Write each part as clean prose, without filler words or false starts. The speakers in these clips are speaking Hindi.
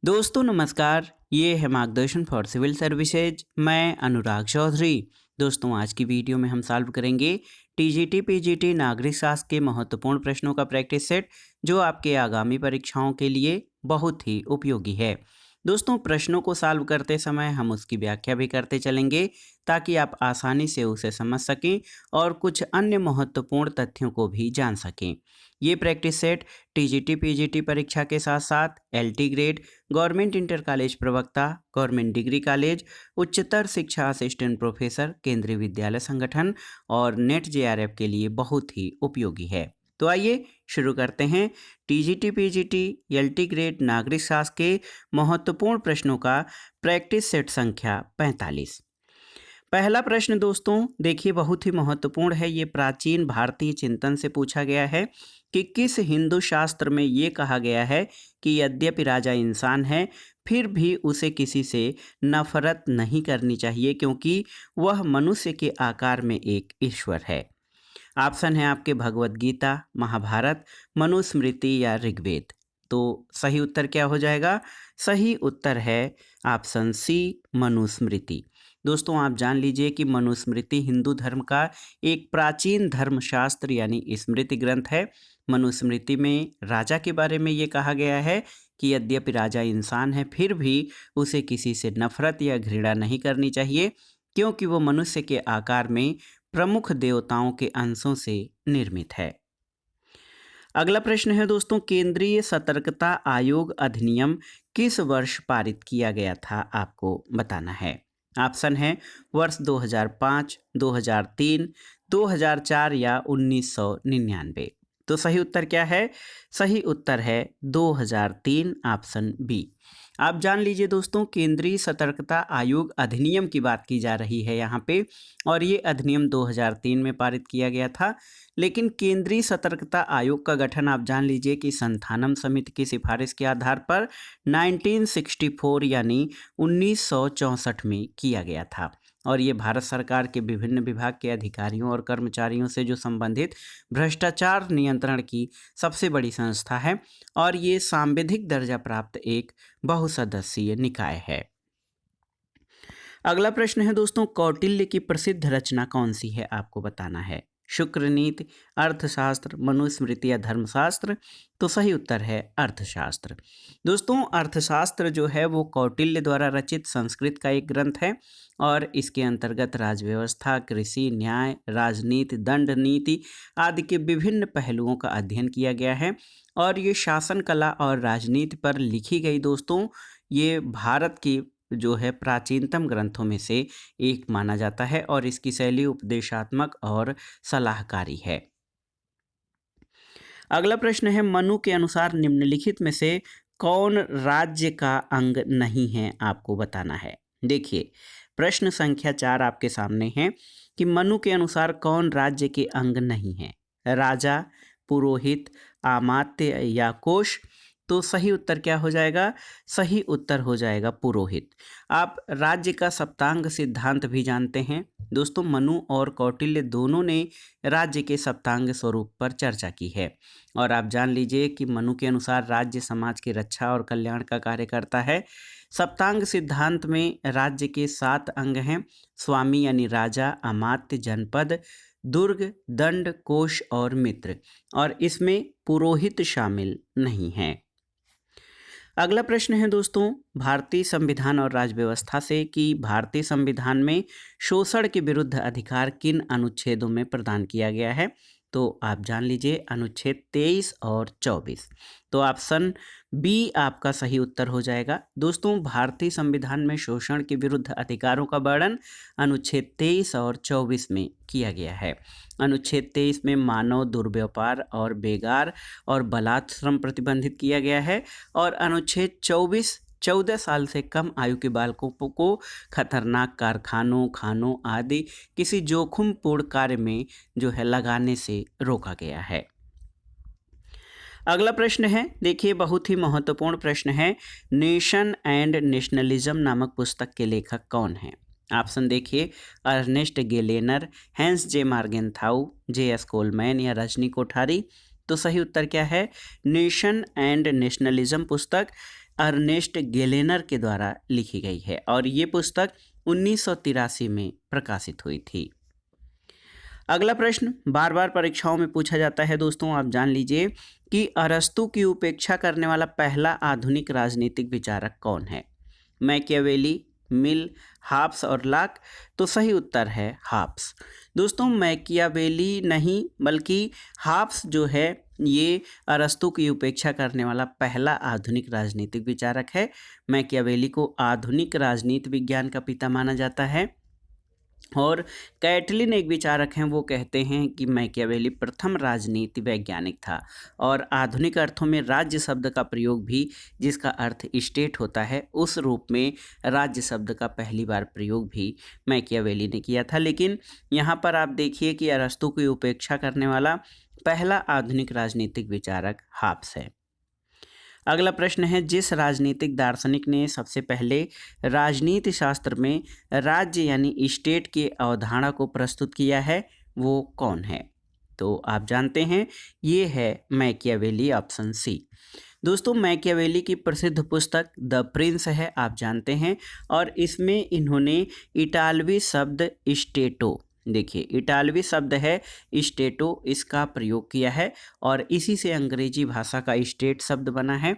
दोस्तों नमस्कार, ये है मार्गदर्शन फॉर सिविल सर्विसेज। मैं अनुराग चौधरी। दोस्तों आज की वीडियो में हम सॉल्व करेंगे टीजीटी पीजीटी नागरिक शास्त्र के महत्वपूर्ण प्रश्नों का प्रैक्टिस सेट, जो आपके आगामी परीक्षाओं के लिए बहुत ही उपयोगी है। दोस्तों प्रश्नों को सॉल्व करते समय हम उसकी व्याख्या भी करते चलेंगे, ताकि आप आसानी से उसे समझ सकें और कुछ अन्य महत्वपूर्ण तथ्यों को भी जान सकें। ये प्रैक्टिस सेट टीजीटी पीजीटी परीक्षा के साथ साथ LT grade, government inter college प्रवक्ता, गवर्नमेंट डिग्री कॉलेज, उच्चतर शिक्षा असिस्टेंट प्रोफेसर, केंद्रीय विद्यालय संगठन और नेट जेआरएफ के लिए बहुत ही उपयोगी है। तो आइए शुरू करते हैं टीजीटी पीजीटी एलटी ग्रेड नागरिक शास्त्र के महत्वपूर्ण प्रश्नों का प्रैक्टिस सेट संख्या 45। पहला प्रश्न दोस्तों देखिए, बहुत ही महत्वपूर्ण है। ये प्राचीन भारतीय चिंतन से पूछा गया है कि किस हिंदू शास्त्र में ये कहा गया है कि यद्यपि राजा इंसान है, फिर भी उसे किसी से नफरत नहीं करनी चाहिए, क्योंकि वह मनुष्य के आकार में एक ईश्वर है। ऑप्शन है आपके भगवत गीता, महाभारत, मनुस्मृति या ऋग्वेद। तो सही उत्तर क्या हो जाएगा? सही उत्तर है ऑप्शन सी, मनुस्मृति। दोस्तों आप जान लीजिए कि मनुस्मृति हिंदू धर्म का एक प्राचीन धर्मशास्त्र यानी स्मृति ग्रंथ है। मनुस्मृति में राजा के बारे में ये कहा गया है कि यद्यपि राजा इंसान है, फिर भी उसे किसी से नफरत या घृणा नहीं करनी चाहिए, क्योंकि वो मनुष्य के आकार में प्रमुख देवताओं के अंशों से निर्मित है। अगला प्रश्न है दोस्तों, केंद्रीय सतर्कता आयोग अधिनियम किस वर्ष पारित किया गया था? आपको बताना है। ऑप्शन है वर्ष 2005, 2003, 2004 या 1999। तो सही उत्तर क्या है? सही उत्तर है 2003, ऑप्शन बी। आप जान लीजिए दोस्तों, केंद्रीय सतर्कता आयोग अधिनियम की बात की जा रही है यहाँ पे, और ये अधिनियम 2003 में पारित किया गया था। लेकिन केंद्रीय सतर्कता आयोग का गठन आप जान लीजिए कि संथानम समिति की सिफारिश के आधार पर 1964 यानी 1964 में किया गया था। और ये भारत सरकार के विभिन्न विभाग के अधिकारियों और कर्मचारियों से जो संबंधित भ्रष्टाचार नियंत्रण की सबसे बड़ी संस्था है, और ये सांविधिक दर्जा प्राप्त एक बहुसदस्यीय निकाय है। अगला प्रश्न है दोस्तों, कौटिल्य की प्रसिद्ध रचना कौन सी है? आपको बताना है। शुक्र नीति, अर्थशास्त्र, मनुस्मृति या धर्मशास्त्र? तो सही उत्तर है अर्थशास्त्र। दोस्तों अर्थशास्त्र जो है वो कौटिल्य द्वारा रचित संस्कृत का एक ग्रंथ है, और इसके अंतर्गत राजव्यवस्था, कृषि, न्याय, राजनीति, दंड नीति आदि के विभिन्न पहलुओं का अध्ययन किया गया है। और ये शासन कला और राजनीति पर लिखी गई दोस्तों, ये भारत की जो है प्राचीनतम ग्रंथों में से एक माना जाता है, और इसकी शैली उपदेशात्मक और सलाहकारी है। अगला प्रश्न है, मनु के अनुसार निम्नलिखित में से कौन राज्य का अंग नहीं है? आपको बताना है। देखिए प्रश्न संख्या 4 आपके सामने है कि मनु के अनुसार कौन राज्य के अंग नहीं है? राजा, पुरोहित, अमात्य या कोष? तो सही उत्तर क्या हो जाएगा? सही उत्तर हो जाएगा पुरोहित। आप राज्य का सप्तांग सिद्धांत भी जानते हैं दोस्तों। मनु और कौटिल्य दोनों ने राज्य के सप्तांग स्वरूप पर चर्चा की है। और आप जान लीजिए कि मनु के अनुसार राज्य समाज की रक्षा और कल्याण का कार्य करता है। सप्तांग सिद्धांत में राज्य के 7 अंग हैं: स्वामी यानी राजा, अमात्य, जनपद, दुर्ग, दंड, कोष और मित्र, और इसमें पुरोहित शामिल नहीं है। अगला प्रश्न है दोस्तों, भारतीय संविधान और राज्य व्यवस्था से कि भारतीय संविधान में शोषण के विरुद्ध अधिकार किन अनुच्छेदों में प्रदान किया गया है? तो आप जान लीजिए अनुच्छेद 23 और 24। तो ऑप्शन बी आपका सही उत्तर हो जाएगा। दोस्तों भारतीय संविधान में शोषण के विरुद्ध अधिकारों का वर्णन अनुच्छेद 23 और 24 में किया गया है। अनुच्छेद 23 में मानव दुर्व्यापार और बेगार और बलात्श्रम प्रतिबंधित किया गया है, और अनुच्छेद 24 14 साल से कम आयु के बालकों को खतरनाक कारखानों, खानों आदि किसी जोखिमपूर्ण कार्य में जो है लगाने से रोका गया है। अगला प्रश्न है, देखिए बहुत ही महत्वपूर्ण प्रश्न है। नेशन एंड नेशनलिज्म नामक पुस्तक के लेखक कौन हैं? ऑप्शन देखिए, अर्नेस्ट गेलेनर, हैंस जे मार्गेनथाउ, जे एस कोलमैन या रजनी कोठारी। तो सही उत्तर क्या है? नेशन एंड नेशनलिज्म पुस्तक अर्नेस्ट गेलेनर के द्वारा लिखी गई है और ये पुस्तक 1983 में प्रकाशित हुई थी। अगला प्रश्न बार बार परीक्षाओं में पूछा जाता है दोस्तों, आप जान लीजिए कि अरस्तु की उपेक्षा करने वाला पहला आधुनिक राजनीतिक विचारक कौन है? मैकियावेली, मिल, हाब्स और लाक। तो सही उत्तर है हाब्स। दोस्तों मैकियावेली नहीं बल्कि हाब्स जो है ये अरस्तु की उपेक्षा करने वाला पहला आधुनिक राजनीतिक विचारक है। मैकियावेली को आधुनिक राजनीति विज्ञान का पिता माना जाता है और कैटलिन एक विचारक हैं, वो कहते हैं कि मैकियावेली प्रथम राजनीति वैज्ञानिक था और आधुनिक अर्थों में राज्य शब्द का प्रयोग भी, जिसका अर्थ स्टेट होता है, उस रूप में राज्य शब्द का पहली बार प्रयोग भी मैकियावेली ने किया था। लेकिन यहाँ पर आप देखिए कि अरस्तु की उपेक्षा करने वाला पहला आधुनिक राजनीतिक विचारक हाब्स है। अगला प्रश्न है, जिस राजनीतिक दार्शनिक ने सबसे पहले राजनीति शास्त्र में राज्य यानी स्टेट की अवधारणा को प्रस्तुत किया है वो कौन है? तो आप जानते हैं ये है मैकियावेली, ऑप्शन सी। दोस्तों मैकियावेली की प्रसिद्ध पुस्तक द प्रिंस है, आप जानते हैं, और इसमें इन्होंने इटालवी शब्द स्टेटो, देखिए इटालवी शब्द है स्टेटो, इसका प्रयोग किया है और इसी से अंग्रेजी भाषा का स्टेट शब्द बना है।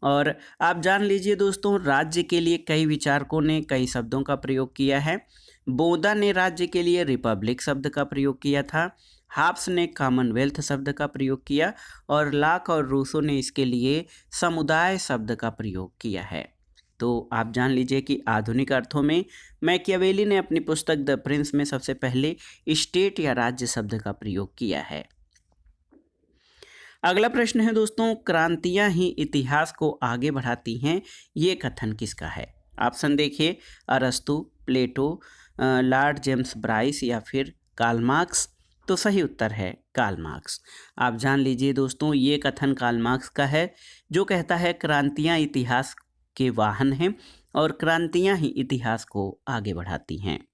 और आप जान लीजिए दोस्तों, राज्य के लिए कई विचारकों ने कई शब्दों का प्रयोग किया है। बोदा ने राज्य के लिए रिपब्लिक शब्द का प्रयोग किया था, हाब्स ने कॉमनवेल्थ शब्द का प्रयोग किया और लाक और रूसो ने इसके लिए समुदाय शब्द का प्रयोग किया है। तो आप जान लीजिए कि आधुनिक अर्थों में मैकियावेली ने अपनी पुस्तक द प्रिंस में सबसे पहले स्टेट या राज्य शब्द का प्रयोग किया है। अगला प्रश्न है दोस्तों, क्रांतियां ही इतिहास को आगे बढ़ाती हैं, ये कथन किसका है? ऑप्शन देखिए, अरस्तु, प्लेटो, लॉर्ड जेम्स ब्राइस या फिर कार्ल मार्क्स। तो सही उत्तर है कार्ल मार्क्स। आप जान लीजिए दोस्तों, ये कथन कार्ल मार्क्स का है जो कहता है क्रांतियां इतिहास के वाहन हैं और क्रांतियां ही इतिहास को आगे बढ़ाती हैं।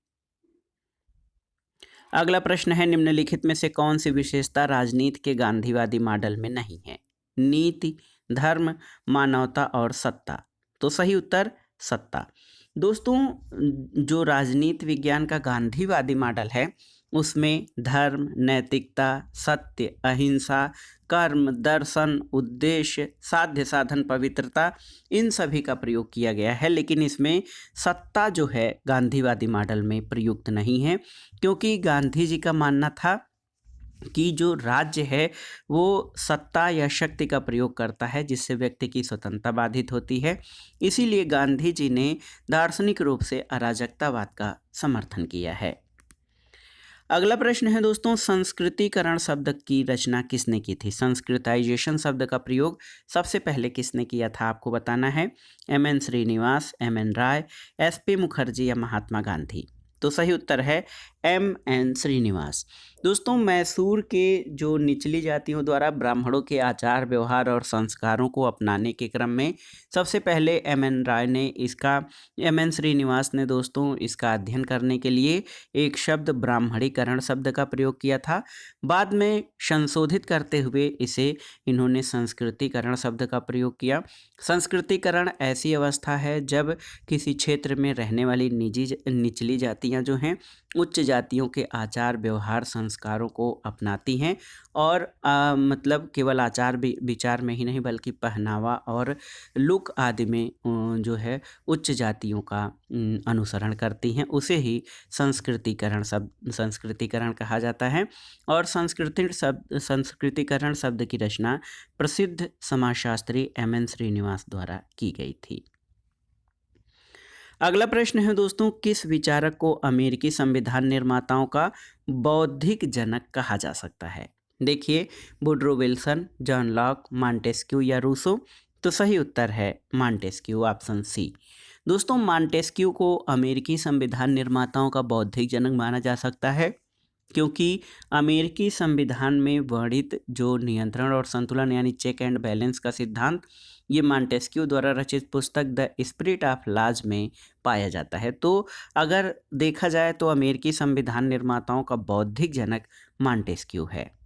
अगला प्रश्न है, निम्नलिखित में से कौन सी विशेषता राजनीति के गांधीवादी मॉडल में नहीं है? नीति, धर्म, मानवता और सत्ता। तो सही उत्तर सत्ता। दोस्तों जो राजनीति विज्ञान का गांधीवादी मॉडल है उसमें धर्म, नैतिकता, सत्य, अहिंसा, कर्म, दर्शन, उद्देश्य, साध्य साधन, पवित्रता, इन सभी का प्रयोग किया गया है। लेकिन इसमें सत्ता जो है गांधीवादी मॉडल में प्रयुक्त नहीं है, क्योंकि गांधी जी का मानना था कि जो राज्य है वो सत्ता या शक्ति का प्रयोग करता है जिससे व्यक्ति की स्वतंत्रता बाधित होती है। इसीलिए गांधी जी ने दार्शनिक रूप से अराजकतावाद का समर्थन किया है। अगला प्रश्न है दोस्तों, संस्कृतिकरण शब्द की रचना किसने की थी? संस्कृताइजेशन शब्द का प्रयोग सबसे पहले किसने किया था आपको बताना है। एम.एन. श्रीनिवास, एम.एन. राय, एस.पी. मुखर्जी या महात्मा गांधी। तो सही उत्तर है एम.एन. श्रीनिवास। दोस्तों मैसूर के जो निचली जातियों द्वारा ब्राह्मणों के आचार व्यवहार और संस्कारों को अपनाने के क्रम में सबसे पहले एम.एन. राय ने इसका, एम.एन. श्रीनिवास ने दोस्तों इसका अध्ययन करने के लिए एक शब्द ब्राह्मणीकरण शब्द का प्रयोग किया था। बाद में संशोधित करते हुए इसे इन्होंने संस्कृतिकरण शब्द का प्रयोग किया। संस्कृतिकरण ऐसी अवस्था है जब किसी क्षेत्र में रहने वाली निचली जातियां जो हैं उच्च जातियों के आचार व्यवहार संस्कारों को अपनाती हैं और मतलब केवल आचार विचार में ही नहीं बल्कि पहनावा और लुक आदि में जो है उच्च जातियों का अनुसरण करती हैं, उसे ही संस्कृतिकरण कहा जाता है। और संस्कृतिकरण शब्द की रचना प्रसिद्ध समाजशास्त्री एम.एन. श्रीनिवास द्वारा की गई थी। अगला प्रश्न है दोस्तों, किस विचारक को अमेरिकी संविधान निर्माताओं का बौद्धिक जनक कहा जा सकता है? देखिए, Woodrow Wilson, John Locke, Montesquieu या रूसो। तो सही उत्तर है मॉन्टेस्क्यू, ऑप्शन सी। दोस्तों मॉन्टेस्क्यू को अमेरिकी संविधान निर्माताओं का बौद्धिक जनक माना जा सकता है क्योंकि अमेरिकी संविधान में वर्णित जो नियंत्रण और संतुलन यानी चेक एंड बैलेंस का सिद्धांत ये मॉन्टेस्क्यू द्वारा रचित पुस्तक द स्पिरिट ऑफ लॉज में पाया जाता है। तो अगर देखा जाए तो अमेरिकी संविधान निर्माताओं का बौद्धिक जनक मॉन्टेस्क्यू है।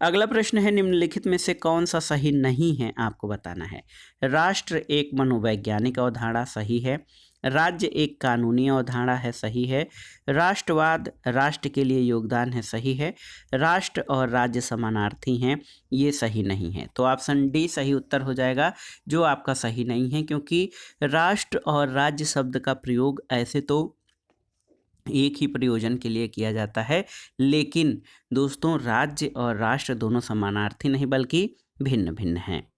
अगला प्रश्न है, निम्नलिखित में से कौन सा सही नहीं है, आपको बताना है। राष्ट्र एक मनोवैज्ञानिक अवधारणा, सही है। राज्य एक कानूनी अवधारणा है, सही है। राष्ट्रवाद राष्ट्र के लिए योगदान है, सही है। राष्ट्र और राज्य समानार्थी हैं, ये सही नहीं है। तो ऑप्शन डी सही उत्तर हो जाएगा, जो आपका सही नहीं है, क्योंकि राष्ट्र और राज्य शब्द का प्रयोग ऐसे तो एक ही प्रयोजन के लिए किया जाता है, लेकिन दोस्तों राज्य और राष्ट्र दोनों समानार्थी नहीं बल्कि भिन्न भिन्न हैं।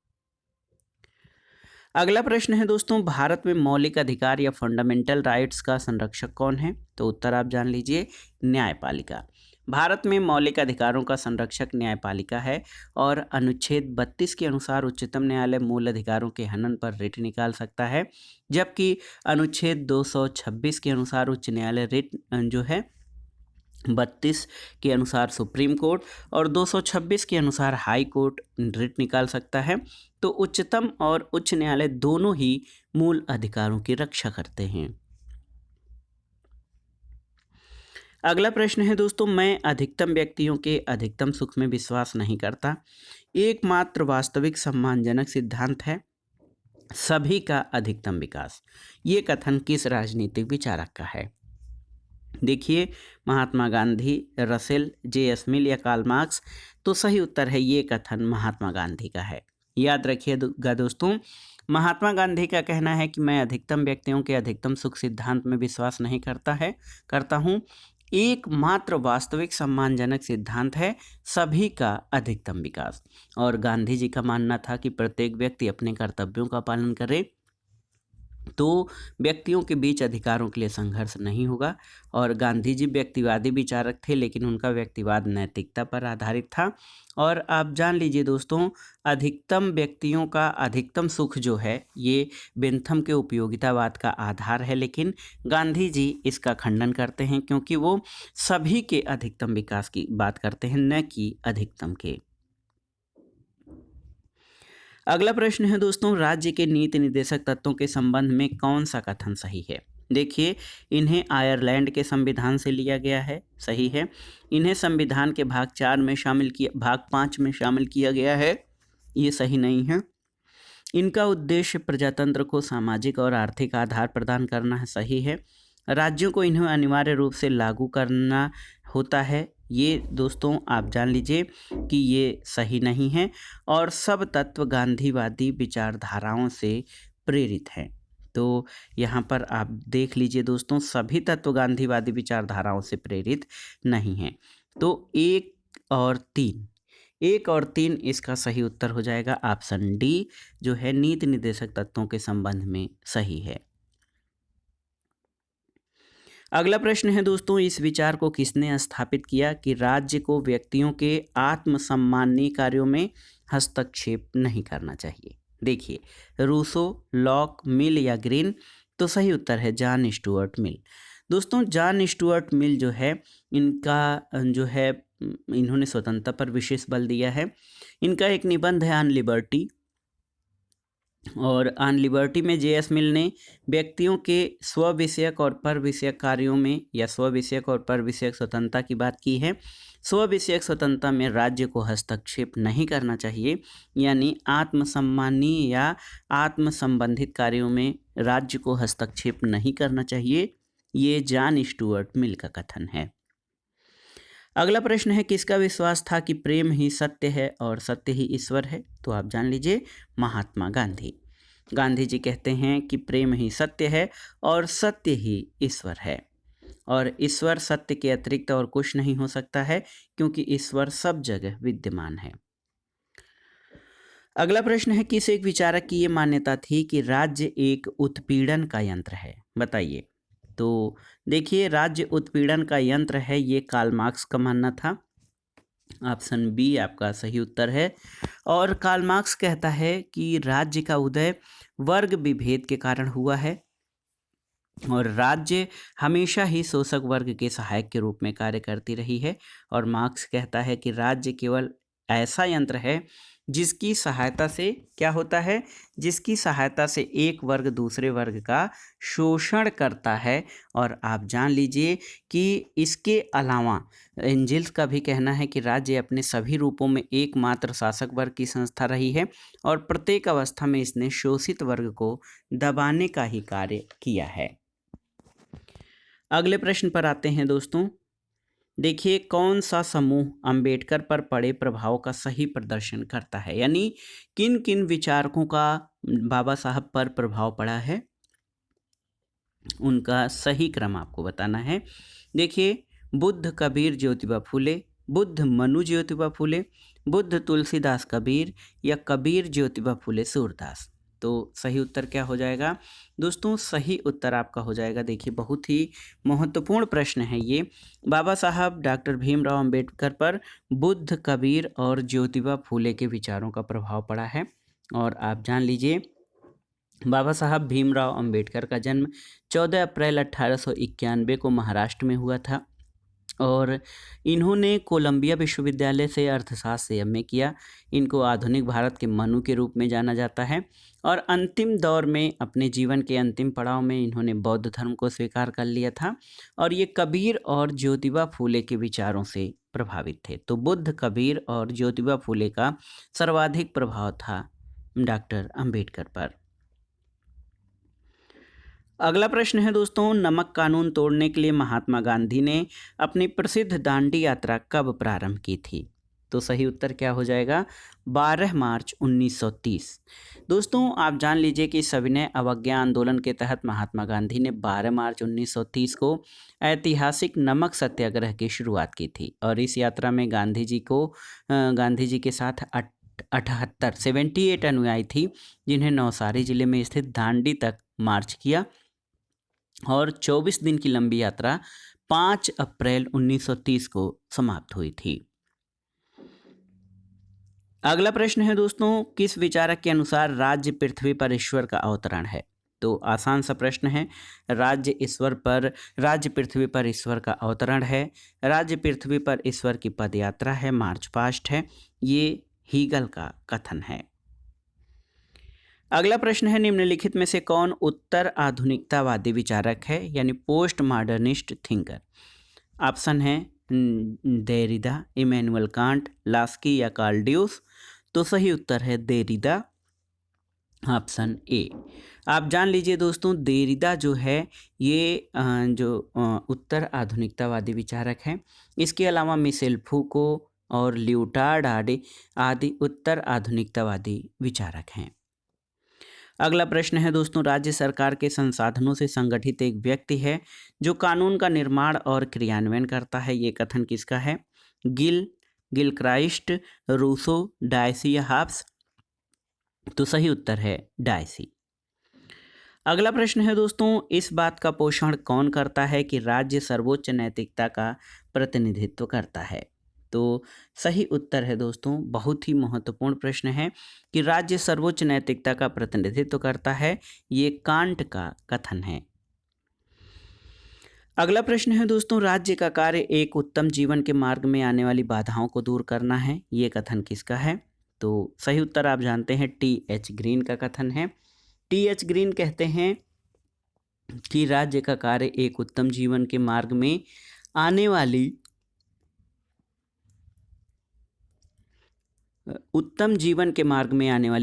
अगला प्रश्न है दोस्तों, भारत में मौलिक अधिकार या फंडामेंटल राइट्स का संरक्षक कौन है? तो उत्तर आप जान लीजिए, न्यायपालिका। भारत में मौलिक अधिकारों का संरक्षक न्यायपालिका है और अनुच्छेद 32 के अनुसार उच्चतम न्यायालय मूल अधिकारों के हनन पर रिट निकाल सकता है, जबकि अनुच्छेद 226 के अनुसार उच्च न्यायालय रिट जो है 32 के अनुसार सुप्रीम कोर्ट और 226 के अनुसार हाई कोर्ट रिट निकाल सकता है। तो उच्चतम और उच्च न्यायालय दोनों ही मूल अधिकारों की रक्षा करते हैं। अगला प्रश्न है दोस्तों, मैं अधिकतम व्यक्तियों के अधिकतम सुख में विश्वास नहीं करता। एकमात्र वास्तविक सम्मानजनक सिद्धांत है सभी का अधिकतम विकास। ये कथन किस राजनीतिक विचारक का है? देखिए, महात्मा गांधी, रसेल, जे.एस. मिल या कार्ल मार्क्स। तो सही उत्तर है, ये कथन महात्मा गांधी का है। याद रखिएगा दोस्तों, महात्मा गांधी का कहना है कि मैं अधिकतम व्यक्तियों के अधिकतम सुख सिद्धांत में विश्वास नहीं करता हूँ। एकमात्र वास्तविक सम्मानजनक सिद्धांत है सभी का अधिकतम विकास। और गांधी जी का मानना था कि प्रत्येक व्यक्ति अपने कर्तव्यों का पालन करे तो व्यक्तियों के बीच अधिकारों के लिए संघर्ष नहीं होगा। और गांधी जी व्यक्तिवादी विचारक थे, लेकिन उनका व्यक्तिवाद नैतिकता पर आधारित था। और आप जान लीजिए दोस्तों, अधिकतम व्यक्तियों का अधिकतम सुख जो है ये बेंथम के उपयोगितावाद का आधार है, लेकिन गांधी जी इसका खंडन करते हैं, क्योंकि वो सभी के अधिकतम विकास की बात करते हैं, न कि अधिकतम के। अगला प्रश्न है दोस्तों, राज्य के नीति निर्देशक तत्वों के संबंध में कौन सा कथन सही है? देखिए, इन्हें आयरलैंड के संविधान से लिया गया है, सही है। इन्हें संविधान के भाग 5 में शामिल किया गया है, ये सही नहीं है। इनका उद्देश्य प्रजातंत्र को सामाजिक और आर्थिक आधार प्रदान करना है, सही है। राज्यों को इन्हें अनिवार्य रूप से लागू करना होता है, ये दोस्तों आप जान लीजिए कि ये सही नहीं है। और सब तत्व गांधीवादी विचारधाराओं से प्रेरित हैं। तो यहाँ पर आप देख लीजिए दोस्तों, सभी तत्व गांधीवादी विचारधाराओं से प्रेरित नहीं हैं। तो 1 और 3 इसका सही उत्तर हो जाएगा। ऑप्शन डी जो है नीति निर्देशक तत्वों के संबंध में सही है। अगला प्रश्न है दोस्तों, इस विचार को किसने स्थापित किया कि राज्य को व्यक्तियों के आत्मसम्मानीय कार्यों में हस्तक्षेप नहीं करना चाहिए? देखिए, रूसो, लॉक, मिल या ग्रीन। तो सही उत्तर है जॉन स्टुअर्ट मिल। दोस्तों जॉन स्टुअर्ट मिल जो है इन्होंने स्वतंत्रता पर विशेष बल दिया है। इनका एक निबंध है ऑन लिबर्टी, और ऑन लिबर्टी में जे.एस. मिल ने व्यक्तियों के स्व विषयक और पर विषयक कार्यों में या स्व विषयक और पर विषयक स्वतंत्रता की बात की है। स्व विषयक स्वतंत्रता में राज्य को हस्तक्षेप नहीं करना चाहिए, यानी आत्मसम्मानी या आत्म संबंधित कार्यों में राज्य को हस्तक्षेप नहीं करना चाहिए। ये जॉन स्टुअर्ट मिल का कथन है। अगला प्रश्न है, किसका विश्वास था कि प्रेम ही सत्य है और सत्य ही ईश्वर है? तो आप जान लीजिए, महात्मा गांधी। गांधी जी कहते हैं कि प्रेम ही सत्य है और सत्य ही ईश्वर है, और ईश्वर सत्य के अतिरिक्त और कुछ नहीं हो सकता है, क्योंकि ईश्वर सब जगह विद्यमान है। अगला प्रश्न है, किस एक विचारक की ये मान्यता थी कि राज्य एक उत्पीड़न का यंत्र है? बताइए। तो देखिए, राज्य उत्पीड़न का यंत्र है, ये कार्ल मार्क्स का मानना था। ऑप्शन बी आपका सही उत्तर है। और कार्ल मार्क्स कहता है कि राज्य का उदय वर्ग विभेद के कारण हुआ है और राज्य हमेशा ही शोषक वर्ग के सहायक के रूप में कार्य करती रही है। और मार्क्स कहता है कि राज्य केवल ऐसा यंत्र है जिसकी सहायता से क्या होता है, जिसकी सहायता से एक वर्ग दूसरे वर्ग का शोषण करता है। और आप जान लीजिए कि इसके अलावा एंजल्स का भी कहना है कि राज्य अपने सभी रूपों में एकमात्र शासक वर्ग की संस्था रही है और प्रत्येक अवस्था में इसने शोषित वर्ग को दबाने का ही कार्य किया है। अगले प्रश्न पर आते हैं दोस्तों। देखिए, कौन सा समूह अंबेडकर पर पड़े प्रभाव का सही प्रदर्शन करता है, यानी किन किन विचारकों का बाबा साहब पर प्रभाव पड़ा है, उनका सही क्रम आपको बताना है। देखिए, बुद्ध कबीर ज्योतिबा फूले, बुद्ध मनु ज्योतिबा फूले, बुद्ध तुलसीदास कबीर या कबीर ज्योतिबा फूले सूरदास। तो सही उत्तर क्या हो जाएगा दोस्तों? सही उत्तर आपका हो जाएगा, देखिए बहुत ही महत्वपूर्ण प्रश्न है ये। बाबा साहब डॉक्टर भीमराव अंबेडकर पर बुद्ध, कबीर और ज्योतिबा फूले के विचारों का प्रभाव पड़ा है। और आप जान लीजिए, बाबा साहब भीमराव अंबेडकर का जन्म 14 अप्रैल 1891 को महाराष्ट्र में हुआ था और इन्होंने कोलंबिया विश्वविद्यालय से अर्थशास्त्र से एमए किया। इनको आधुनिक भारत के मनु के रूप में जाना जाता है और अंतिम दौर में अपने जीवन के अंतिम पड़ाव में इन्होंने बौद्ध धर्म को स्वीकार कर लिया था और ये कबीर और ज्योतिबा फूले के विचारों से प्रभावित थे। तो बुद्ध, कबीर और ज्योतिबा फूले का सर्वाधिक प्रभाव था डॉक्टर अंबेडकर पर। अगला प्रश्न है दोस्तों, नमक कानून तोड़ने के लिए महात्मा गांधी ने अपनी प्रसिद्ध दांडी यात्रा कब प्रारंभ की थी? तो सही उत्तर क्या हो जाएगा? 12 मार्च 1930। दोस्तों, आप जान लीजिए कि सविनय अवज्ञा आंदोलन के तहत महात्मा गांधी ने 12 मार्च 1930 को ऐतिहासिक नमक सत्याग्रह की शुरुआत की थी और इस यात्रा में गांधी जी के साथ 78 अनुयायी थी, जिन्हें नवसारी जिले में स्थित दांडी तक मार्च किया और 24 दिन की लंबी यात्रा 5 अप्रैल 1930 को समाप्त हुई थी। अगला प्रश्न है दोस्तों, किस विचारक के अनुसार राज्य पृथ्वी पर ईश्वर का अवतरण है? तो आसान सा प्रश्न है। राज्य पृथ्वी पर ईश्वर का अवतरण है। राज्य पृथ्वी पर ईश्वर की पदयात्रा है, मार्च पास्ट है। ये हीगल का कथन है। अगला प्रश्न है, निम्नलिखित में से कौन उत्तर आधुनिकतावादी विचारक है, यानी पोस्ट मॉडर्निस्ट थिंकर? ऑप्शन है देरिदा, इमैनुअल कांट, लास्की या कार्ल ड्यूस। तो सही उत्तर है देरिदा, ऑप्शन ए। आप जान लीजिए दोस्तों, देरिदा जो है ये उत्तर आधुनिकतावादी विचारक हैं। इसके अलावा मिशेल फूको और लियोटार्ड आदि उत्तर आधुनिकतावादी विचारक हैं। अगला प्रश्न है दोस्तों, राज्य सरकार के संसाधनों से संगठित एक व्यक्ति है जो कानून का निर्माण और क्रियान्वयन करता है। ये कथन किसका है? गिलक्राइस्ट, रूसो, डायसी या हाब्स? तो सही उत्तर है डायसी। अगला प्रश्न है दोस्तों, इस बात का पोषण कौन करता है कि राज्य सर्वोच्च नैतिकता का प्रतिनिधित्व करता है? तो सही उत्तर है दोस्तों, बहुत ही महत्वपूर्ण प्रश्न है कि राज्य सर्वोच्च नैतिकता का प्रतिनिधित्व करता है। ये कांट का कथन है। अगला प्रश्न है दोस्तों, राज्य का कार्य एक उत्तम जीवन के मार्ग में आने वाली बाधाओं को दूर करना है। ये कथन किसका है? तो सही उत्तर आप जानते हैं, टी.एच. ग्रीन का कथन है। टी.एच. ग्रीन कहते हैं कि राज्य का कार्य एक उत्तम जीवन के मार्ग में आने वाली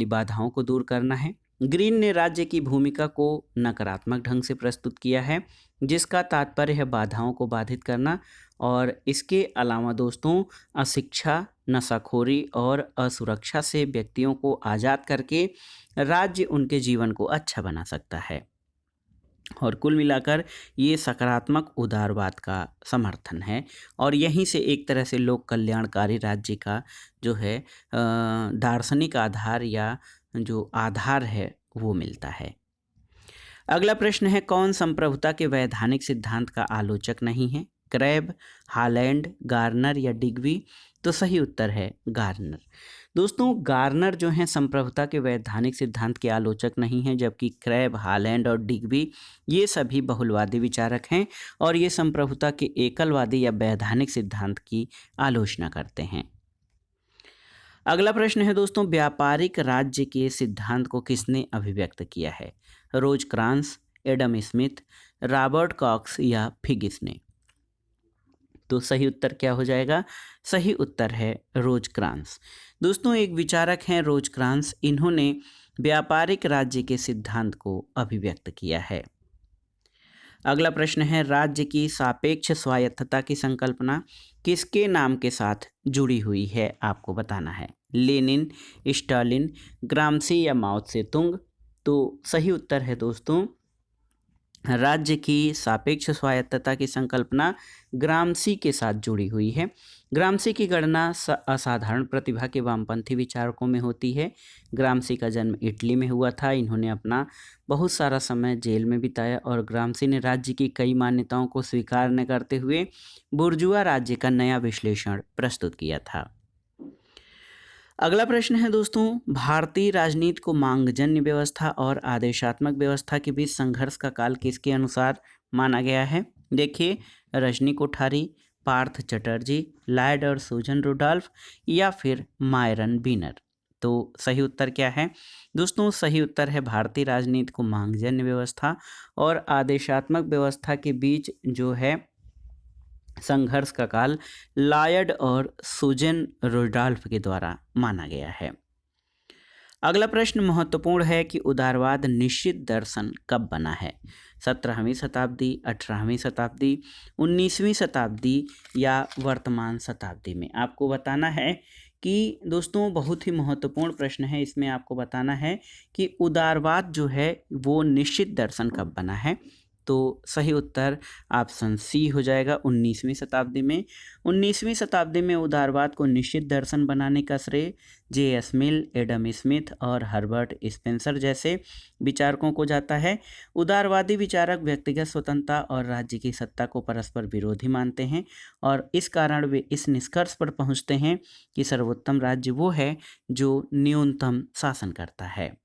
बाधाओं को दूर करना है। ग्रीन ने राज्य की भूमिका को नकारात्मक ढंग से प्रस्तुत किया है, जिसका तात्पर्य है बाधाओं को बाधित करना। और इसके अलावा दोस्तों, अशिक्षा, नशाखोरी और असुरक्षा से व्यक्तियों को आज़ाद करके राज्य उनके जीवन को अच्छा बना सकता है। और कुल मिलाकर ये सकारात्मक उदारवाद का समर्थन है और यहीं से एक तरह से लोक कल्याणकारी राज्य का जो है दार्शनिक आधार या जो आधार है वो मिलता है। अगला प्रश्न है, कौन संप्रभुता के वैधानिक सिद्धांत का आलोचक नहीं है? क्रैब, हालैंड, गार्नर या डिग्बी? तो सही उत्तर है गार्नर। दोस्तों, गार्नर जो हैं संप्रभुता के वैधानिक सिद्धांत के आलोचक नहीं हैं, जबकि क्रैब, हालैंड और डिग्बी ये सभी बहुलवादी विचारक हैं और ये संप्रभुता के एकलवादी या वैधानिक सिद्धांत की आलोचना करते हैं। अगला प्रश्न है दोस्तों, व्यापारिक राज्य के सिद्धांत को किसने अभिव्यक्त किया है? Rosecrance, Adam Smith, Robert Cox या फिगिस ने? तो सही उत्तर क्या हो जाएगा? सही उत्तर है रोज क्रांस। दोस्तों एक विचारक हैं रोज क्रांस, इन्होंने व्यापारिक राज्य के सिद्धांत को अभिव्यक्त किया है। अगला प्रश्न है, राज्य की सापेक्ष स्वायत्तता की संकल्पना किसके नाम के साथ जुड़ी हुई है? आपको बताना है। लेनिन, स्टालिन, ग्रामसी या माओ त्से-तुंग? तो सही उत्तर है दोस्तों, राज्य की सापेक्ष स्वायत्तता की संकल्पना ग्रामसी के साथ जुड़ी हुई है। ग्रामसी की गणना असाधारण प्रतिभा के वामपंथी विचारकों में होती है। ग्रामसी का जन्म इटली में हुआ था। इन्होंने अपना बहुत सारा समय जेल में बिताया और ग्रामसी ने राज्य की कई मान्यताओं को स्वीकार न करते हुए बुर्जुआ राज्य का नया विश्लेषण प्रस्तुत किया था। अगला प्रश्न है दोस्तों, भारतीय राजनीति को मांगजन्य व्यवस्था और आदेशात्मक व्यवस्था के बीच संघर्ष का काल किसके अनुसार माना गया है? देखिए, रजनी कोठारी, पार्थ चटर्जी, लॉयड और सूजन रुडॉल्फ या फिर मायरन बीनर? तो सही उत्तर क्या है? दोस्तों सही उत्तर है, भारतीय राजनीति को मांगजन्य व्यवस्था और आदेशात्मक व्यवस्था के बीच जो है संघर्ष का काल लॉयड और सुजन रुडॉल्फ के द्वारा माना गया है। अगला प्रश्न महत्वपूर्ण है कि उदारवाद निश्चित दर्शन कब बना है? 17वीं शताब्दी, 18वीं शताब्दी, 19वीं शताब्दी या वर्तमान शताब्दी में? आपको बताना है कि दोस्तों बहुत ही महत्वपूर्ण प्रश्न है। इसमें आपको बताना है कि उदारवाद जो है वो निश्चित दर्शन कब बना है? तो सही उत्तर ऑप्शन सी हो जाएगा, 19वीं शताब्दी में। 19वीं शताब्दी में उदारवाद को निश्चित दर्शन बनाने का श्रेय जे.एस. मिल, एडम स्मिथ और हर्बर्ट स्पेंसर जैसे विचारकों को जाता है। उदारवादी विचारक व्यक्तिगत स्वतंत्रता और राज्य की सत्ता को परस्पर विरोधी मानते हैं और इस कारण वे इस निष्कर्ष पर पहुंचते हैं कि सर्वोत्तम राज्य वो है जो न्यूनतम शासन करता है।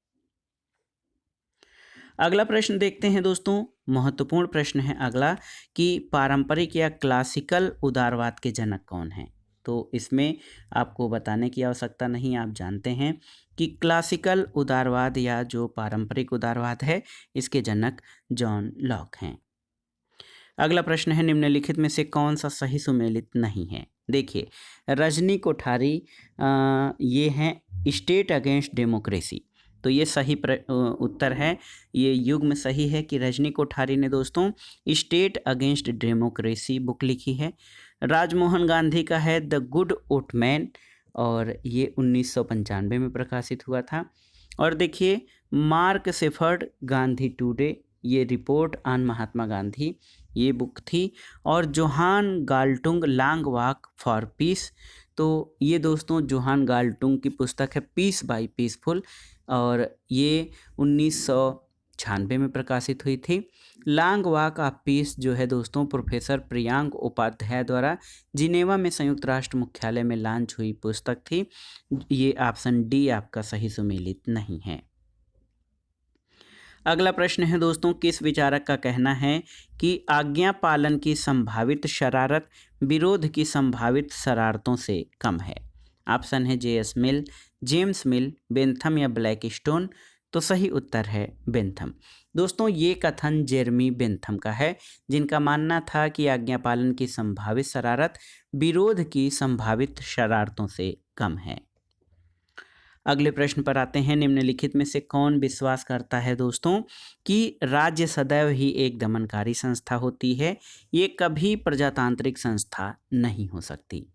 अगला प्रश्न देखते हैं दोस्तों, महत्वपूर्ण प्रश्न है अगला कि पारंपरिक या क्लासिकल उदारवाद के जनक कौन हैं? तो इसमें आपको बताने की आवश्यकता नहीं, आप जानते हैं कि क्लासिकल उदारवाद या जो पारंपरिक उदारवाद है इसके जनक जॉन लॉक हैं। अगला प्रश्न है, निम्नलिखित में से कौन सा सही सुमेलित नहीं है? देखिए, रजनी कोठारी ये हैं स्टेट अगेंस्ट डेमोक्रेसी, तो ये सही उत्तर है। ये युग्म सही है कि रजनी कोठारी ने दोस्तों स्टेट अगेंस्ट डेमोक्रेसी बुक लिखी है। राजमोहन गांधी का है द गुड ओटमैन और ये 1995 में प्रकाशित हुआ था। और देखिए, मार्क सेफर्ड गांधी टुडे, ये रिपोर्ट ऑन महात्मा गांधी, ये बुक थी। और Johan Galtung long walk for peace, तो ये दोस्तों जोहान गाल्टुंग की पुस्तक है पीस बाय पीसफुल और ये 1996 में प्रकाशित हुई थी। लॉन्ग वॉक ऑफ पीस जो है दोस्तों प्रोफेसर प्रियांक उपाध्याय द्वारा जिनेवा में संयुक्त राष्ट्र मुख्यालय में लॉन्च हुई पुस्तक थी। ये ऑप्शन डी आपका सही सुमेलित नहीं है। अगला प्रश्न है दोस्तों, किस विचारक का कहना है कि आज्ञा पालन की संभावित शरारत विरोध की संभावित शरारतों से कम है? ऑप्शन है जे.एस. मिल, जेम्स मिल, बेंथम या ब्लैकस्टोन? तो सही उत्तर है बेंथम। दोस्तों ये कथन जेरमी बेंथम का है, जिनका मानना था कि आज्ञा पालन की संभावित शरारत विरोध की संभावित शरारतों से कम है। अगले प्रश्न पर आते हैं, निम्नलिखित में से कौन विश्वास करता है दोस्तों कि राज्य सदैव ही एक दमनकारी संस्था होती है? ये कभी प्रजातांत्रिक संस्था नहीं हो सकती।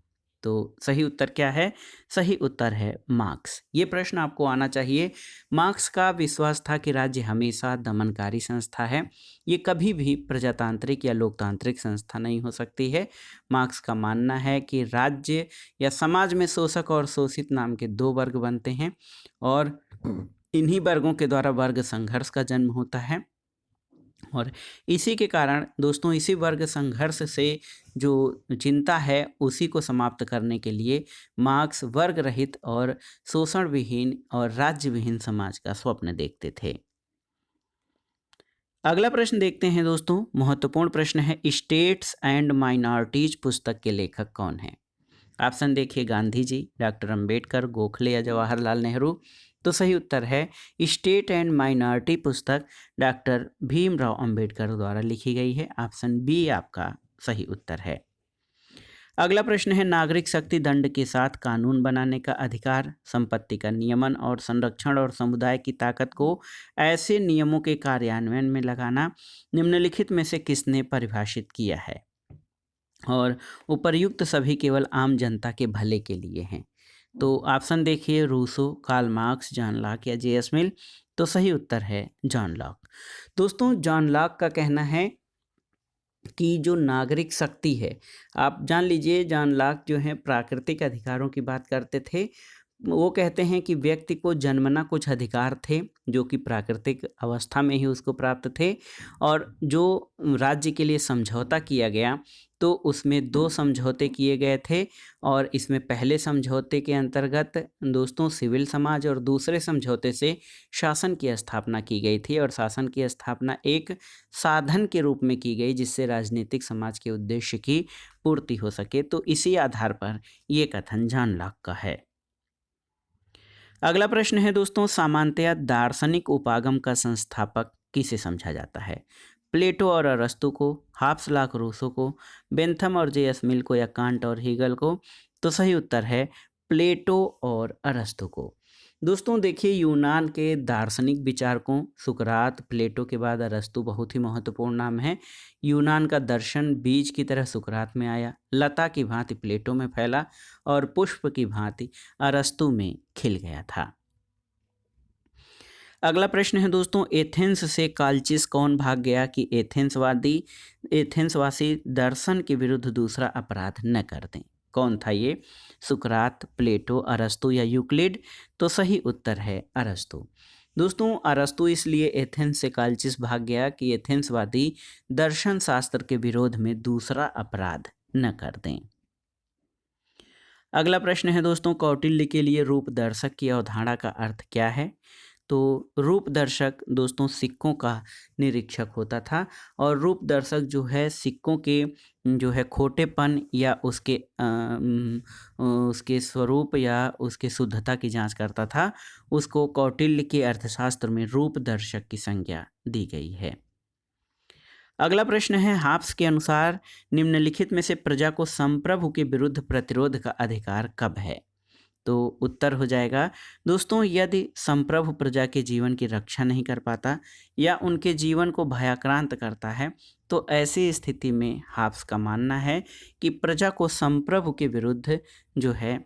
तो सही उत्तर क्या है? सही उत्तर है मार्क्स। ये प्रश्न आपको आना चाहिए। मार्क्स का विश्वास था कि राज्य हमेशा दमनकारी संस्था है, ये कभी भी प्रजातांत्रिक या लोकतांत्रिक संस्था नहीं हो सकती है। मार्क्स का मानना है कि राज्य या समाज में शोषक और शोषित नाम के दो वर्ग बनते हैं और इन्हीं वर्गों के द्वारा वर्ग संघर्ष का जन्म होता है और इसी के कारण दोस्तों इसी वर्ग संघर्ष से जो चिंता है उसी को समाप्त करने के लिए मार्क्स वर्ग रहित और शोषण विहीन और राज्य विहीन समाज का स्वप्न देखते थे। अगला प्रश्न देखते हैं दोस्तों, महत्वपूर्ण प्रश्न है, स्टेट्स एंड माइनॉरिटीज पुस्तक के लेखक कौन है? ऑप्शन देखिए गांधी जी, डॉक्टर अंबेडकर, गोखले या जवाहरलाल नेहरू। तो सही उत्तर है स्टेट एंड माइनॉरिटी पुस्तक डॉक्टर भीमराव अंबेडकर द्वारा लिखी गई है। ऑप्शन बी आपका सही उत्तर है। अगला प्रश्न है नागरिक शक्ति दंड के साथ कानून बनाने का अधिकार, संपत्ति का नियमन और संरक्षण और समुदाय की ताकत को ऐसे नियमों के कार्यान्वयन में लगाना निम्नलिखित में से किसने परिभाषित किया है। और उपर्युक्त सभी केवल आम जनता के भले के लिए हैं। तो ऑप्शन देखिए Rousseau, Karl Marx, John Locke या जे.एस. मिल। तो सही उत्तर है जॉन लॉक। दोस्तों जॉन लॉक का कहना है कि जो नागरिक शक्ति है, आप जान लीजिए जॉन लॉक जो है प्राकृतिक अधिकारों की बात करते थे। वो कहते हैं कि व्यक्ति को जन्मना कुछ अधिकार थे जो कि प्राकृतिक अवस्था में ही उसको प्राप्त थे, और जो राज्य के लिए समझौता किया गया तो उसमें 2 समझौते किए गए थे। और इसमें पहले समझौते के अंतर्गत दोस्तों सिविल समाज और दूसरे समझौते से शासन की स्थापना की गई थी, और शासन की स्थापना एक साधन के रूप में की गई जिससे राजनीतिक समाज के उद्देश्य की पूर्ति हो सके। तो इसी आधार पर ये कथन जॉन लॉक का है। अगला प्रश्न है दोस्तों सामान्यतया दार्शनिक उपागम का संस्थापक किसे समझा जाता है। प्लेटो और अरस्तु को, हाब्स लॉक रूसो को, बेंथम और जे.एस. मिल को या कांट और हीगल को। तो सही उत्तर है प्लेटो और अरस्तु को। दोस्तों देखिए यूनान के दार्शनिक विचारकों सुकरात, प्लेटो के बाद अरस्तु बहुत ही महत्वपूर्ण नाम है। यूनान का दर्शन बीज की तरह सुकरात में आया, लता की भांति प्लेटो में फैला और पुष्प की भांति अरस्तु में खिल गया था। अगला प्रश्न है दोस्तों एथेंस से कालचिस कौन भाग गया कि एथेंसवासी दर्शन के विरुद्ध दूसरा अपराध न कर दें। कौन था ये? सुकरात, प्लेटो, अरस्तु या यूक्लिड। तो सही उत्तर है अरस्तु। दोस्तों अरस्तु इसलिए एथेंस से कालचिस भाग गया कि एथेंसवादी दर्शन शास्त्र के विरोध में दूसरा अपराध न कर दें। अगला प्रश्न है दोस्तों कौटिल्य के लिए रूप दर्शक की अवधारणा का अर्थ क्या है। तो रूप दर्शक दोस्तों सिक्कों का निरीक्षक होता था, और रूप दर्शक जो है सिक्कों के जो है खोटेपन या उसके स्वरूप या उसके शुद्धता की जांच करता था। उसको कौटिल्य के अर्थशास्त्र में रूप दर्शक की संज्ञा दी गई है। अगला प्रश्न है हाब्स के अनुसार निम्नलिखित में से प्रजा को संप्रभु के विरुद्ध प्रतिरोध का अधिकार कब है। तो उत्तर हो जाएगा दोस्तों यदि संप्रभु प्रजा के जीवन की रक्षा नहीं कर पाता या उनके जीवन को भयाक्रांत करता है, तो ऐसी स्थिति में हाब्स का मानना है कि प्रजा को संप्रभु के विरुद्ध जो है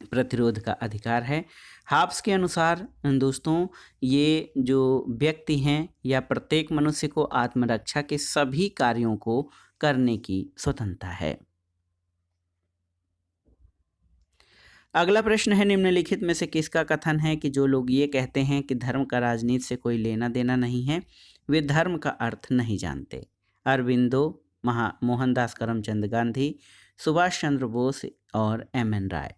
प्रतिरोध का अधिकार है। हाब्स के अनुसार दोस्तों ये जो व्यक्ति हैं या प्रत्येक मनुष्य को आत्मरक्षा के सभी कार्यों को करने की स्वतंत्रता है। अगला प्रश्न है निम्नलिखित में से किसका कथन है कि जो लोग ये कहते हैं कि धर्म का राजनीति से कोई लेना देना नहीं है, वे धर्म का अर्थ नहीं जानते। अरविंदो, मोहनदास करमचंद गांधी, सुभाष चंद्र बोस और एम.एन. राय।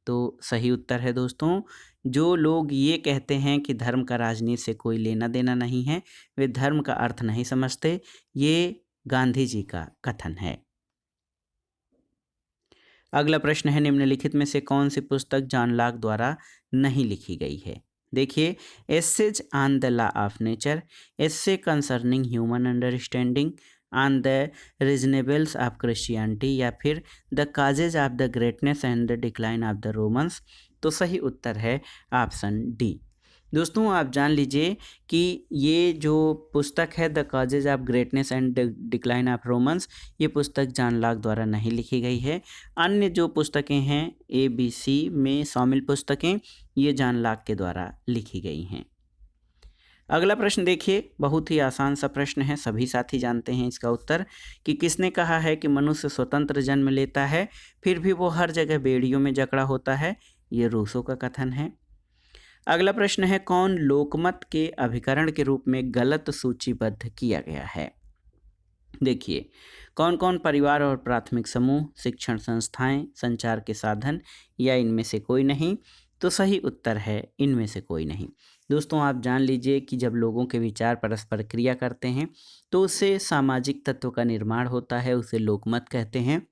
तो सही उत्तर है दोस्तों जो लोग ये कहते हैं कि धर्म का राजनीति से कोई लेना देना नहीं है, वे धर्म का अर्थ नहीं समझते। ये गांधी जी का कथन है। अगला प्रश्न है निम्नलिखित में से कौन सी पुस्तक जॉन लॉक द्वारा नहीं लिखी गई है। देखिए essays on the law of nature, essay concerning human understanding, on the reasonableness of Christianity या फिर the causes of the greatness and the decline of the Romans. तो सही उत्तर है ऑप्शन डी। दोस्तों आप जान लीजिए कि ये जो पुस्तक है the causes of greatness and decline of Romans, ये पुस्तक जॉन लॉक द्वारा नहीं लिखी गई है। अन्य जो पुस्तकें हैं ABC में शामिल पुस्तकें ये जॉन लॉक के द्वारा लिखी गई हैं। अगला प्रश्न देखिए बहुत ही आसान सा प्रश्न है, सभी साथी जानते हैं इसका उत्तर कि किसने कहा है कि मनुष्य स्वतंत्र जन्म लेता है फिर भी वो हर जगह बेड़ियों में जकड़ा होता है। ये रूसो का कथन है। अगला प्रश्न है कौन लोकमत के अभिकरण के रूप में गलत सूचीबद्ध किया गया है। देखिए कौन कौन परिवार और प्राथमिक समूह, शिक्षण संस्थाएं, संचार के साधन या इनमें से कोई नहीं। तो सही उत्तर है इनमें से कोई नहीं। दोस्तों आप जान लीजिए कि जब लोगों के विचार परस्पर क्रिया करते हैं तो उससे सामाजिक तत्व का निर्माण होता है, उसे लोकमत कहते हैं।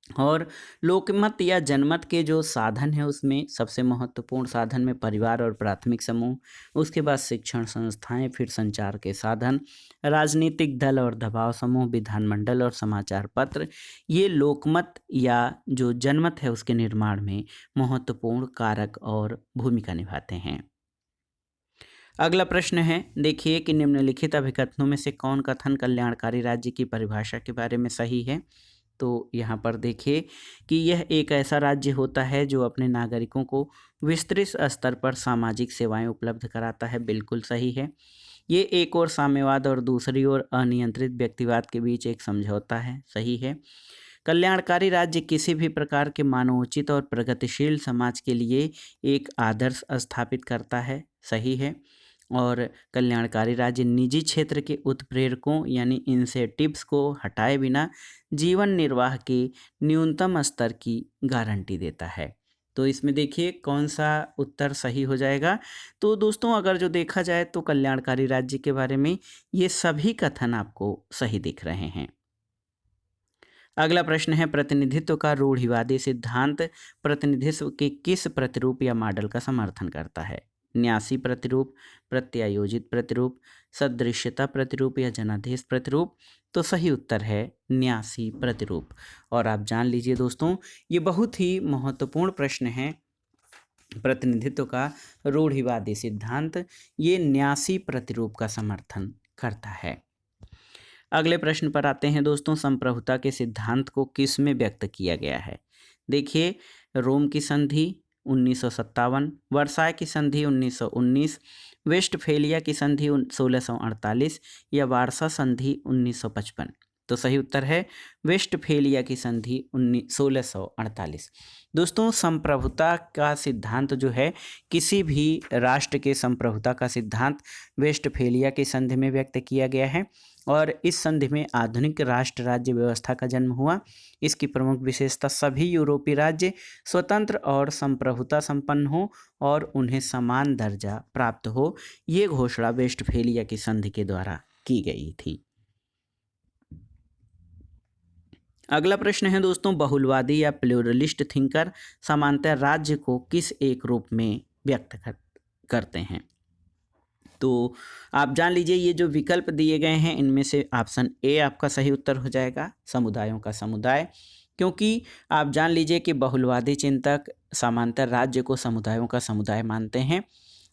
और लोकमत या जनमत के जो साधन है उसमें सबसे महत्वपूर्ण साधन में परिवार और प्राथमिक समूह, उसके बाद शिक्षण संस्थाएं, फिर संचार के साधन, राजनीतिक दल और दबाव समूह, विधानमंडल और समाचार पत्र, ये लोकमत या जो जनमत है उसके निर्माण में महत्वपूर्ण कारक और भूमिका निभाते हैं। अगला प्रश्न है, देखिए कि निम्नलिखित अभिकथनों में से कौन कथन कल्याणकारी राज्य की परिभाषा के बारे में सही है। तो यहाँ पर देखिए कि यह एक ऐसा राज्य होता है जो अपने नागरिकों को विस्तृत स्तर पर सामाजिक सेवाएं उपलब्ध कराता है। बिल्कुल सही है। ये एक ओर साम्यवाद और दूसरी ओर अनियंत्रित व्यक्तिवाद के बीच एक समझौता है। सही है। कल्याणकारी राज्य किसी भी प्रकार के मानवोचित और प्रगतिशील समाज के लिए एक आदर्श स्थापित करता है। सही है। और कल्याणकारी राज्य निजी क्षेत्र के उत्प्रेरकों यानी इंसेटिव्स को हटाए बिना जीवन निर्वाह के न्यूनतम स्तर की गारंटी देता है। तो इसमें देखिए कौन सा उत्तर सही हो जाएगा। तो दोस्तों अगर जो देखा जाए तो कल्याणकारी राज्य के बारे में ये सभी कथन आपको सही दिख रहे हैं। अगला प्रश्न है, प्रतिनिधित्व का रूढ़िवादी सिद्धांत प्रतिनिधित्व के किस प्रतिरूप या मॉडल का समर्थन करता है। न्यासी प्रतिरूप, प्रत्यायोजित प्रतिरूप, सदृश्यता प्रतिरूप या जनादेश प्रतिरूप। तो सही उत्तर है न्यासी प्रतिरूप। और आप जान लीजिए दोस्तों ये बहुत ही महत्वपूर्ण प्रश्न है। प्रतिनिधित्व का रूढ़िवादी सिद्धांत ये न्यासी प्रतिरूप का समर्थन करता है। अगले प्रश्न पर आते हैं दोस्तों, संप्रभुता के सिद्धांत को किस में व्यक्त किया गया है। देखिए रोम की संधि 1957, वर्साय की संधि 1919, वेस्टफेलिया की संधि 1648 या वारसा संधि 1955। तो सही उत्तर है वेस्टफेलिया की संधि 1648। दोस्तों संप्रभुता का सिद्धांत जो है किसी भी राष्ट्र के संप्रभुता का सिद्धांत वेस्टफेलिया की संधि में व्यक्त किया गया है और इस संधि में आधुनिक राष्ट्र राज्य व्यवस्था का जन्म हुआ। इसकी प्रमुख विशेषता सभी यूरोपीय राज्य स्वतंत्र और संप्रभुता संपन्न हो और उन्हें समान दर्जा प्राप्त हो, ये घोषणा वेस्टफेलिया की संधि के द्वारा की गई थी। अगला प्रश्न है दोस्तों, बहुलवादी या प्लूरलिस्ट थिंकर समानतः राज्य को किस एक रूप में व्यक्त करते हैं। तो आप जान लीजिए ये जो विकल्प दिए गए हैं इनमें से ऑप्शन ए आपका सही उत्तर हो जाएगा, समुदायों का समुदाय। क्योंकि आप जान लीजिए कि बहुलवादी चिंतक समांतर राज्य को समुदायों का समुदाय मानते हैं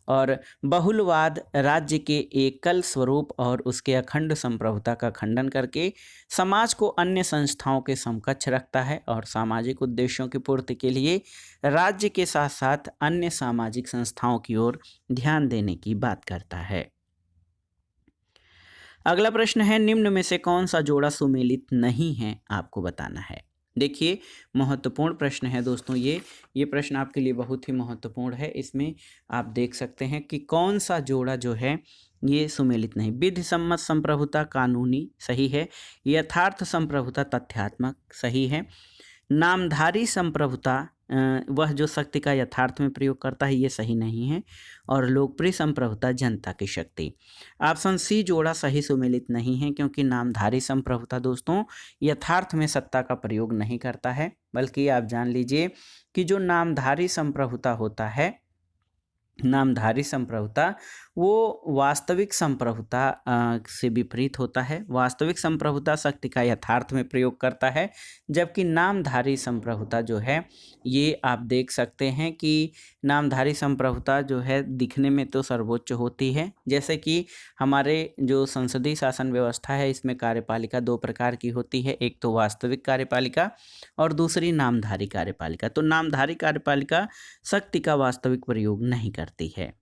और बहुलवाद राज्य के एकल स्वरूप और उसके अखंड संप्रभुता का खंडन करके समाज को अन्य संस्थाओं के समकक्ष रखता है और सामाजिक उद्देश्यों की पूर्ति के लिए राज्य के साथ साथ अन्य सामाजिक संस्थाओं की ओर ध्यान देने की बात करता है। अगला प्रश्न है, निम्न में से कौन सा जोड़ा सुमेलित नहीं है, आपको बताना है। देखिए महत्वपूर्ण प्रश्न है दोस्तों, ये प्रश्न आपके लिए बहुत ही महत्वपूर्ण है। इसमें आप देख सकते हैं कि कौन सा जोड़ा जो है ये सुमेलित नहीं। विधि सम्मत संप्रभुता कानूनी सही है, यथार्थ संप्रभुता तथ्यात्मक सही है, नामधारी संप्रभुता वह जो शक्ति का यथार्थ में प्रयोग करता है ये सही नहीं है, और लोकप्रिय संप्रभुता जनता की शक्ति। ऑप्शन सी जोड़ा सही सुमेलित नहीं है क्योंकि नामधारी संप्रभुता दोस्तों यथार्थ में सत्ता का प्रयोग नहीं करता है, बल्कि आप जान लीजिए कि जो नामधारी संप्रभुता होता है, नामधारी संप्रभुता वो वास्तविक संप्रभुता से विपरीत होता है। वास्तविक संप्रभुता शक्ति का यथार्थ में प्रयोग करता है, जबकि नामधारी संप्रभुता जो है ये आप देख सकते हैं कि नामधारी संप्रभुता जो है दिखने में तो सर्वोच्च होती है। जैसे कि हमारे जो संसदीय शासन व्यवस्था है इसमें कार्यपालिका दो प्रकार की होती है, एक तो वास्तविक कार्यपालिका और दूसरी नामधारी कार्यपालिका। तो नामधारी कार्यपालिका शक्ति का वास्तविक प्रयोग नहीं करती है।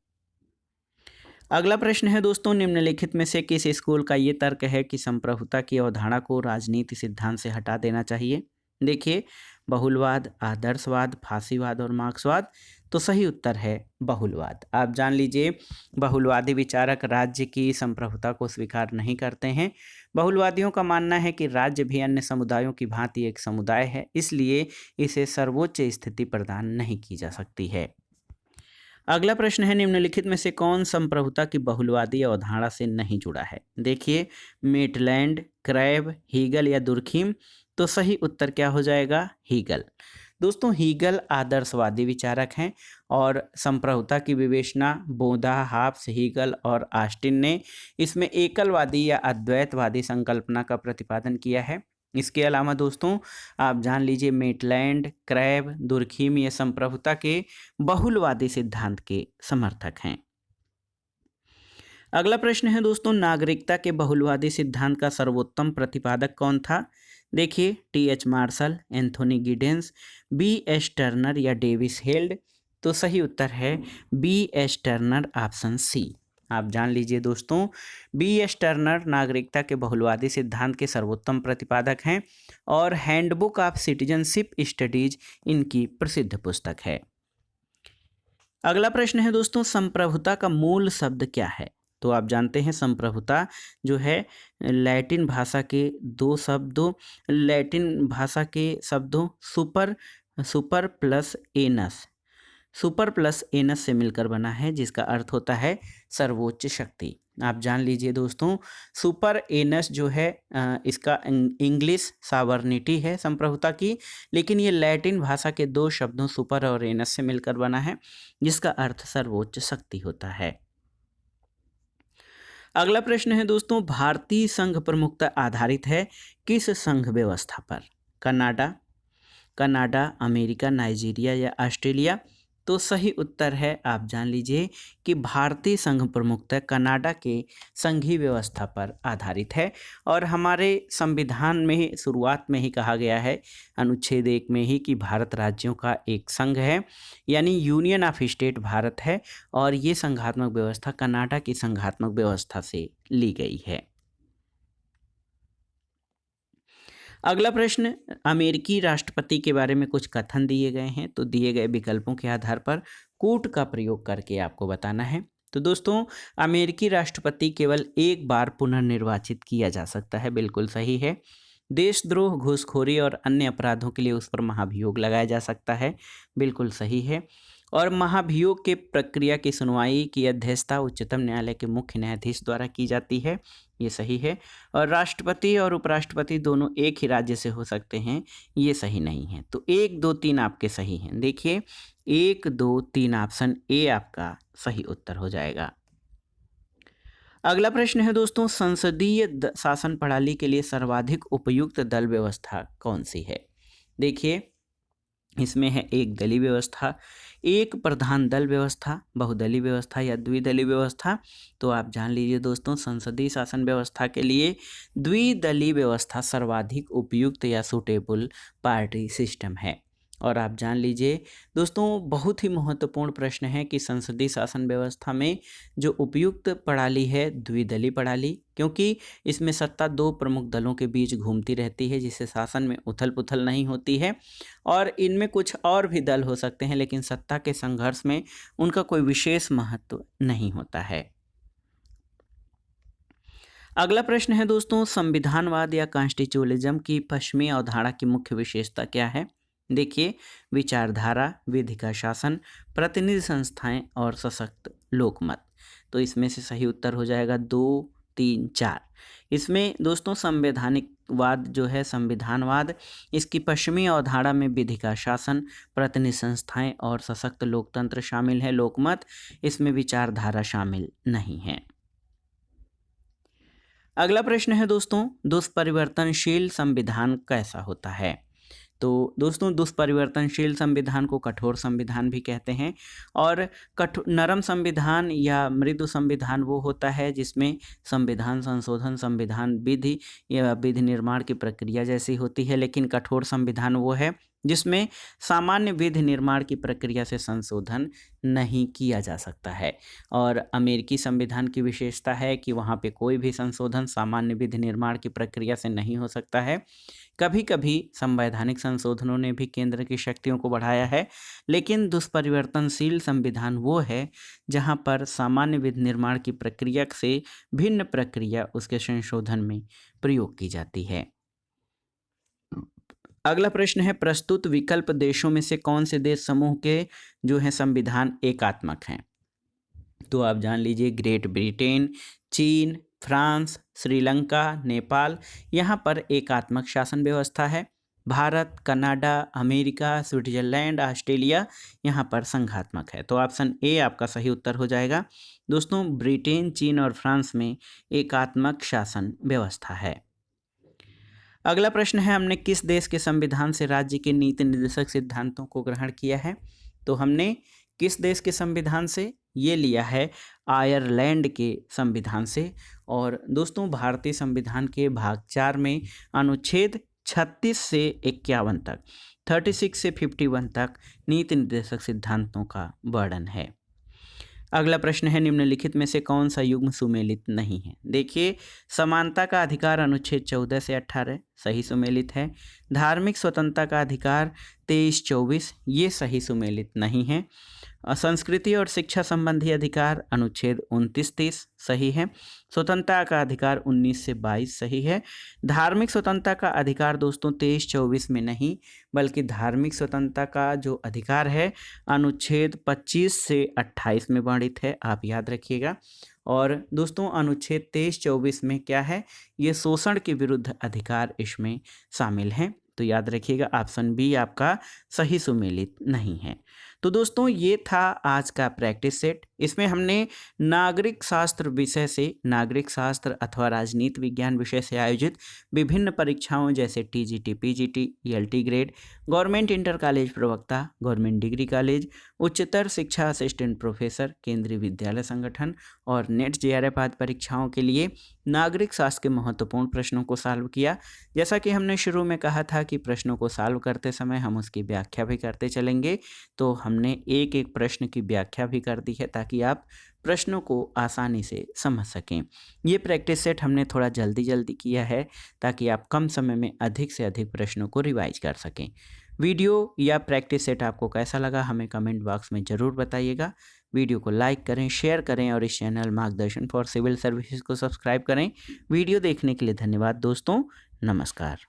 अगला प्रश्न है दोस्तों, निम्नलिखित में से किस स्कूल का ये तर्क है कि संप्रभुता की अवधारणा को राजनीति सिद्धांत से हटा देना चाहिए। देखिए बहुलवाद, आदर्शवाद, फासीवाद और मार्क्सवाद। तो सही उत्तर है बहुलवाद। आप जान लीजिए बहुलवादी विचारक राज्य की संप्रभुता को स्वीकार नहीं करते हैं। बहुलवादियों का मानना है कि राज्य भी अन्य समुदायों की भांति एक समुदाय है, इसलिए इसे सर्वोच्च स्थिति प्रदान नहीं की जा सकती है। अगला प्रश्न है, निम्नलिखित में से कौन संप्रभुता की बहुलवादी अवधारणा से नहीं जुड़ा है। देखिए मेटलैंड, क्रैब, हीगल या दुर्खीम। तो सही उत्तर क्या हो जाएगा? हीगल। दोस्तों हीगल आदर्शवादी विचारक हैं और संप्रभुता की विवेचना बोधा, हाब्स, हीगल और ऑस्टिन ने इसमें एकलवादी या अद्वैतवादी संकल्पना का प्रतिपादन किया है। इसके अलावा दोस्तों आप जान लीजिए मेटलैंड, क्रैब, दुर्खीम ये संप्रभुता के बहुलवादी सिद्धांत के समर्थक हैं। अगला प्रश्न है दोस्तों, नागरिकता के बहुलवादी सिद्धांत का सर्वोत्तम प्रतिपादक कौन था? देखिए T H. Marshall, Anthony Giddens, B S. Turner या डेविस हेल्ड। तो सही उत्तर है बी.एस. Turner, option C. आप जान लीजिए दोस्तों बी.एस. टर्नर नागरिकता के बहुलवादी सिद्धांत के सर्वोत्तम प्रतिपादक हैं और हैंडबुक ऑफ सिटीजनशिप स्टडीज इनकी प्रसिद्ध पुस्तक है। अगला प्रश्न है दोस्तों, संप्रभुता का मूल शब्द क्या है? तो आप जानते हैं संप्रभुता जो है लैटिन भाषा के लैटिन भाषा के शब्दों सुपर प्लस एनस से मिलकर बना है, जिसका अर्थ होता है सर्वोच्च शक्ति। आप जान लीजिए दोस्तों सुपर एनस जो है इसका इंग्लिश सावर्निटी है संप्रभुता की, लेकिन ये लैटिन भाषा के दो शब्दों सुपर और एनस से मिलकर बना है, जिसका अर्थ सर्वोच्च शक्ति होता है। अगला प्रश्न है दोस्तों, भारतीय संघ प्रमुखता आधारित है किस संघ व्यवस्था पर? कनाडा, अमेरिका, नाइजीरिया या ऑस्ट्रेलिया? तो सही उत्तर है आप जान लीजिए कि भारतीय संघ प्रमुखता कनाडा के संघीय व्यवस्था पर आधारित है और हमारे संविधान में ही शुरुआत में ही कहा गया है अनुच्छेद 1 में ही कि भारत राज्यों का एक संघ है, यानी यूनियन ऑफ स्टेट भारत है और ये संघात्मक व्यवस्था कनाडा की संघात्मक व्यवस्था से ली गई है। अगला प्रश्न, अमेरिकी राष्ट्रपति के बारे में कुछ कथन दिए गए हैं, तो दिए गए विकल्पों के आधार पर कूट का प्रयोग करके आपको बताना है। तो दोस्तों अमेरिकी राष्ट्रपति केवल एक बार पुनर्निर्वाचित किया जा सकता है, बिल्कुल सही है। देशद्रोह, घूसखोरी और अन्य अपराधों के लिए उस पर महाभियोग लगाया जा सकता है, बिल्कुल सही है। और महाभियोग के प्रक्रिया की सुनवाई की अध्यक्षता उच्चतम न्यायालय के मुख्य न्यायाधीश द्वारा की जाती है, ये सही है। और राष्ट्रपति और उपराष्ट्रपति दोनों एक ही राज्य से हो सकते हैं, ये सही नहीं है। तो 1, 2, 3 आपके सही हैं। देखिए 1, 2, 3 ऑप्शन ए आपका सही उत्तर हो जाएगा। अगला प्रश्न है दोस्तों, संसदीय शासन प्रणाली के लिए सर्वाधिक उपयुक्त दल व्यवस्था कौन सी है? देखिए इसमें है एक दलीय व्यवस्था, एक प्रधान दल व्यवस्था, बहुदलीय व्यवस्था या द्विदलीय व्यवस्था। तो आप जान लीजिए दोस्तों संसदीय शासन व्यवस्था के लिए द्विदलीय व्यवस्था सर्वाधिक उपयुक्त या सूटेबल पार्टी सिस्टम है। और आप जान लीजिए दोस्तों बहुत ही महत्वपूर्ण प्रश्न है कि संसदीय शासन व्यवस्था में जो उपयुक्त प्रणाली है द्विदलीय प्रणाली, क्योंकि इसमें सत्ता दो प्रमुख दलों के बीच घूमती रहती है, जिससे शासन में उथल पुथल नहीं होती है। और इनमें कुछ और भी दल हो सकते हैं, लेकिन सत्ता के संघर्ष में उनका कोई विशेष महत्व नहीं होता है। अगला प्रश्न है दोस्तों, संविधानवाद या कॉन्स्टिट्यूशनलिज्म की पश्चिमी अवधारणा की मुख्य विशेषता क्या है? देखिए विचारधारा, विधि का शासन, प्रतिनिधि संस्थाएं और सशक्त लोकमत। तो इसमें से सही उत्तर हो जाएगा 2, 3, 4। इसमें दोस्तों संवैधानिकवाद जो है संविधानवाद, इसकी पश्चिमी अवधारणा में विधि का शासन, प्रतिनिधि संस्थाएं और सशक्त लोकतंत्र शामिल है। लोकमत इसमें विचारधारा शामिल नहीं है। अगला प्रश्न है दोस्तों, दुष्परिवर्तनशील संविधान कैसा होता है? तो दोस्तों दुष्परिवर्तनशील संविधान को कठोर संविधान भी कहते हैं। और नरम संविधान या मृदु संविधान वो होता है जिसमें संविधान संशोधन, संविधान विधि या विधि निर्माण की प्रक्रिया जैसी होती है। लेकिन कठोर संविधान वो है जिसमें सामान्य विधि निर्माण की प्रक्रिया से संशोधन नहीं किया जा सकता है। और अमेरिकी संविधान की विशेषता है कि वहाँ पे कोई भी संशोधन सामान्य विधि निर्माण की प्रक्रिया से नहीं हो सकता है। कभी कभी संवैधानिक संशोधनों ने भी केंद्र की शक्तियों को बढ़ाया है, लेकिन दुष्परिवर्तनशील संविधान वो है जहाँ पर सामान्य विधि निर्माण की प्रक्रिया से भिन्न प्रक्रिया उसके संशोधन में प्रयोग की जाती है। अगला प्रश्न है, प्रस्तुत विकल्प देशों में से कौन से देश समूह के जो है संविधान एकात्मक हैं? तो आप जान लीजिए ग्रेट ब्रिटेन, चीन, फ्रांस, श्रीलंका, नेपाल यहाँ पर एकात्मक शासन व्यवस्था है। Bharat, Canada, America, Switzerland, Australia यहाँ पर संघात्मक है। तो ऑप्शन ए आपका सही उत्तर हो जाएगा। दोस्तों ब्रिटेन, चीन और फ्रांस में एकात्मक शासन व्यवस्था है। अगला प्रश्न है, हमने किस देश के संविधान से राज्य के नीति निर्देशक सिद्धांतों को ग्रहण किया है? तो हमने किस देश के संविधान से ये लिया है? आयरलैंड के संविधान से। और दोस्तों भारतीय संविधान के भाग 4 में अनुच्छेद 36 से 51 तक, 36 से 51 तक नीति निर्देशक सिद्धांतों का वर्णन है। अगला प्रश्न है, निम्नलिखित में से कौन सा युग्म सुमेलित नहीं है? देखिए, समानता का अधिकार अनुच्छेद 14 से 18 सही सुमेलित है। धार्मिक स्वतंत्रता का अधिकार 23-24 ये सही सुमेलित नहीं है। संस्कृति और शिक्षा संबंधी अधिकार अनुच्छेद 29-30 सही है। स्वतंत्रता का अधिकार 19 से 22 सही है। धार्मिक स्वतंत्रता का अधिकार दोस्तों 23-24 में नहीं, बल्कि धार्मिक स्वतंत्रता का जो अधिकार है अनुच्छेद 25 से 28 में वर्णित है, आप याद रखिएगा। और दोस्तों अनुच्छेद 23-24 में क्या है? ये शोषण के विरुद्ध अधिकार इसमें शामिल हैं। तो याद रखिएगा ऑप्शन बी आपका सही सुमेलित नहीं है। तो दोस्तों ये था आज का प्रैक्टिस सेट। इसमें हमने नागरिक शास्त्र विषय से, नागरिक शास्त्र अथवा राजनीति विज्ञान विषय से आयोजित विभिन्न परीक्षाओं जैसे TGT, PGT, ELT grade, government inter college प्रवक्ता, गवर्नमेंट डिग्री कॉलेज, उच्चतर शिक्षा असिस्टेंट प्रोफेसर, केंद्रीय विद्यालय संगठन और नेट जेआरएफ आदि परीक्षाओं के लिए नागरिक शास्त्र के महत्वपूर्ण प्रश्नों को सॉल्व किया। जैसा कि हमने शुरू में कहा था कि प्रश्नों को सॉल्व करते समय हम उसकी व्याख्या भी करते चलेंगे, तो हमने एक एक प्रश्न की व्याख्या भी कर दी है ताकि आप प्रश्नों को आसानी से समझ सकें। ये प्रैक्टिस सेट हमने थोड़ा जल्दी किया है ताकि आप कम समय में अधिक से अधिक प्रश्नों को रिवाइज कर सकें। वीडियो या प्रैक्टिस सेट आपको कैसा लगा हमें कमेंट बॉक्स में ज़रूर बताइएगा। वीडियो को लाइक करें, शेयर करें और इस चैनल मार्गदर्शन फॉर सिविल सर्विसेज को सब्सक्राइब करें। वीडियो देखने के लिए धन्यवाद दोस्तों, नमस्कार।